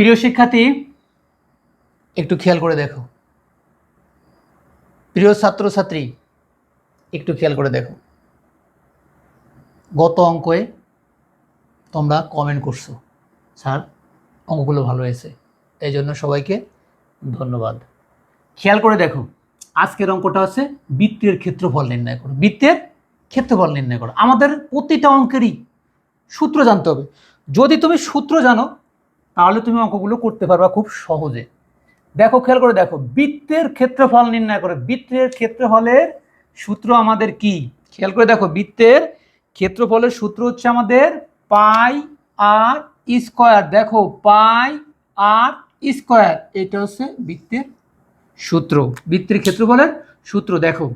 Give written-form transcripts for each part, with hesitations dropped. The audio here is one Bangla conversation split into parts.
প্রিয় শিক্ষার্থী, একটু খেয়াল করে দেখো। প্রিয় ছাত্রছাত্রী, একটু খেয়াল করে দেখো। গত অঙ্কে তোমরা কমেন্ট করছো, স্যার অঙ্কগুলো ভালো হয়েছে, এই জন্য সবাইকে ধন্যবাদ। খেয়াল করে দেখো, আজকের অঙ্কটা হচ্ছে বৃত্তের ক্ষেত্রফল নির্ণয় করো। বৃত্তের ক্ষেত্রফল নির্ণয় করো। আমাদের প্রতিটা অঙ্কেরই সূত্র জানতে হবে। যদি তুমি সূত্র জানো তাহলে তুমি অঙ্কগুলো করতে পারবা খুব সহজে। দেখো, খেয়াল করে দেখো, বৃত্তের ক্ষেত্রফল নির্ণয় করে। বৃত্তের ক্ষেত্রফলের সূত্র আমাদের কি? খেয়াল করে দেখো, বৃত্তের ক্ষেত্রফলের সূত্র হচ্ছে আমাদের পাই আর স্কয়ার। দেখো, পাই আর স্কয়ার, এটা হচ্ছে বৃত্তের সূত্র। বৃত্তের ক্ষেত্রফলের সূত্র দেখো,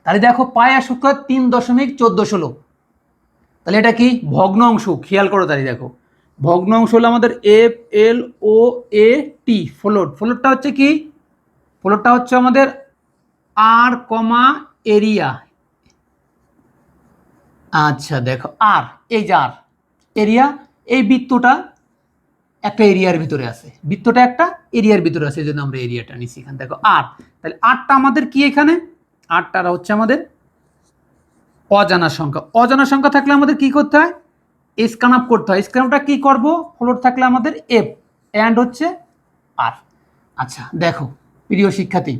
তাহলে দেখো পাই আর স্কয়ার 3.1416। তাহলে এটা কি? ভগ্নাংশ। খেয়াল করো, তাহলে দেখো ভগ্নাংশ হলো আমাদের এফ এল ও এ টি, ফ্লোট। ফ্লোটটা হচ্ছে কি? ফ্লোটটা হচ্ছে আমাদের আর কমা এরিয়া। আচ্ছা দেখো, আর এই যে আর এরিয়া, এই বৃত্তটা একটা এরিয়ার ভিতরে আছে, বৃত্তটা একটা এরিয়ার ভিতরে আছে, এই জন্য আমরা এরিয়াটা নিচ্ছি এখানে। দেখো আর, তাহলে আরটা আমাদের কি? এখানে আরটা হচ্ছে আমাদের অজানা সংখ্যা। অজানা সংখ্যা থাকলে আমাদের কি করতে হয়? স্ক্যান আপ করতে হয়। স্ক্যান আপটা কি করব? ফ্লোট থাকলে আমাদের এফ এন্ড হচ্ছে আর। আচ্ছা দেখো প্রিয় শিক্ষার্থী,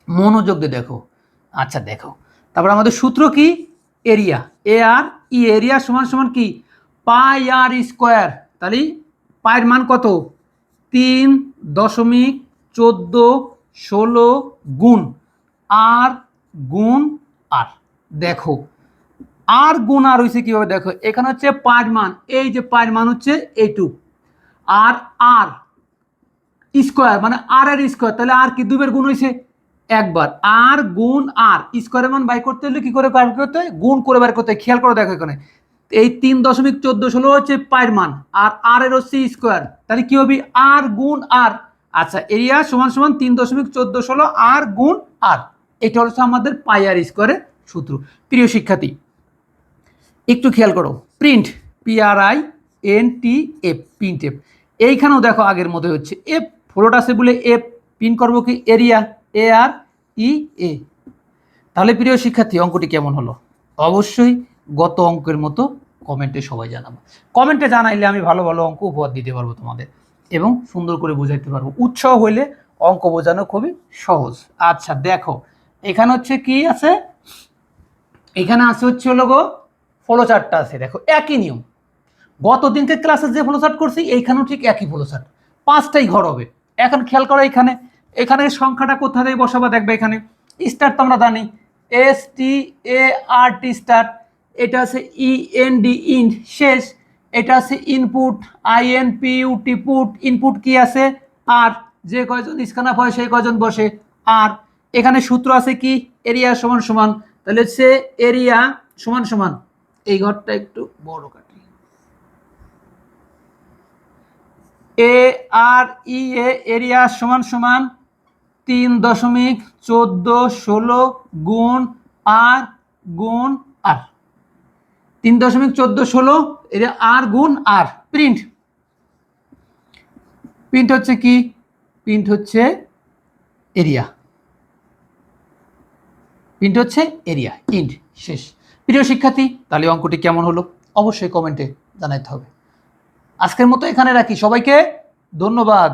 মনোযোগ দিয়ে দেখো। আচ্ছা দেখো, তারপর আমাদের সূত্র কি? এরিয়া, এ আর ই, এরিয়া সমান সমান কি? পাই আর স্কোয়ার। তাহলে পায়ের মান কত? 3.1416 গুণ আর গুণ আর। দেখো আর গুণ আর হয়েছে কিভাবে? দেখো এখানে হচ্ছে পায়ের মান, এই যে পায়ের মান হচ্ছে এইটুক, আর আর স্কোয়ার মানে আর এর স্কোয়ার, তাহলে আর কি দুইবার গুণ হয়েছে একবার। আর গুণ আর, স্কোয়ারের মান বাই করতে হলে কি করে বার করতে হয়? গুণ করে বার করতে হয়। খেয়াল করে দেখো এখানে এই 3.1416 হচ্ছে পায়ের মান, আর এর হচ্ছে স্কোয়ার, তাহলে কি হবে? আর গুণ আর। আচ্ছা, এরিয়া সমান সমান 3.1416 আর গুণ আর, এটা হচ্ছে আমাদের পাই আর স্কোয়ারের সূত্র। প্রিয় শিক্ষার্থী, একটু খেয়াল করো, প্রিন্ট, PRINTF, প্রিন্ট এফ। এইখানেও দেখো আগের মতো হচ্ছে এফ, ফ্লোট আছে বলে এফ, প্রিন্ট করবো কি? Area, AREA। তাহলে প্রিয় শিক্ষার্থী, অঙ্কটি কেমন হলো? অবশ্যই গত অঙ্কের মতো কমেন্টে সবাই জানাবো। কমেন্টে জানাইলে আমি ভালো ভালো অঙ্ক উপহার দিতে পারবো তোমাদের, এবং সুন্দর করে বোঝাইতে পারবো। উৎসাহ হইলে অঙ্ক বোঝানো খুবই সহজ। আচ্ছা দেখো, এখানে হচ্ছে কি আছে? এখানে আছে হচ্ছে হলো গো ফ্লো চার্টটা আছে। দেখো একই নিয়ম, গত দিনকে ক্লাসে যে ফ্লো চার্ট করছি এইখানেও ঠিক একই ফ্লো চার্ট, 5টাই ঘর হবে। এখন খেয়াল করো, এখানে এখানে সংখ্যাটা কোথা থেকে বসাবা? দেখবে এখানে স্টার্ট তো আমরা জানি, START স্টার্ট, এটা আছে END ইন্ড শেষ, এটা আছে ইনপুট INPUT পুট। ইনপুট কি আছে? আর যে কয়জন স্ক্যান আপ হয় সেই কয়জন বসে আর। এখানে সূত্র আছে কি? এরিয়া সমান সমান, তাহলে সে এরিয়া সমান সমান, এই ঘরটা একটু বড় কাটি, AREA, এরিয়া সমান সমান 3.1416 গুণ আর গুণ আর। 3.1416 এটা আর গুণ আর। প্রিন্ট, প্রিন্ট হচ্ছে কি? প্রিন্ট হচ্ছে এরিয়া, প্রিন্ট হচ্ছে এরিয়া, ইন্ড শেষ। প্রিয় শিক্ষার্থী, তাহলে অঙ্কটি কেমন হলো অবশ্যই কমেন্টে জানাতে হবে। আজকের মতো এখানে রাখি, সবাইকে ধন্যবাদ।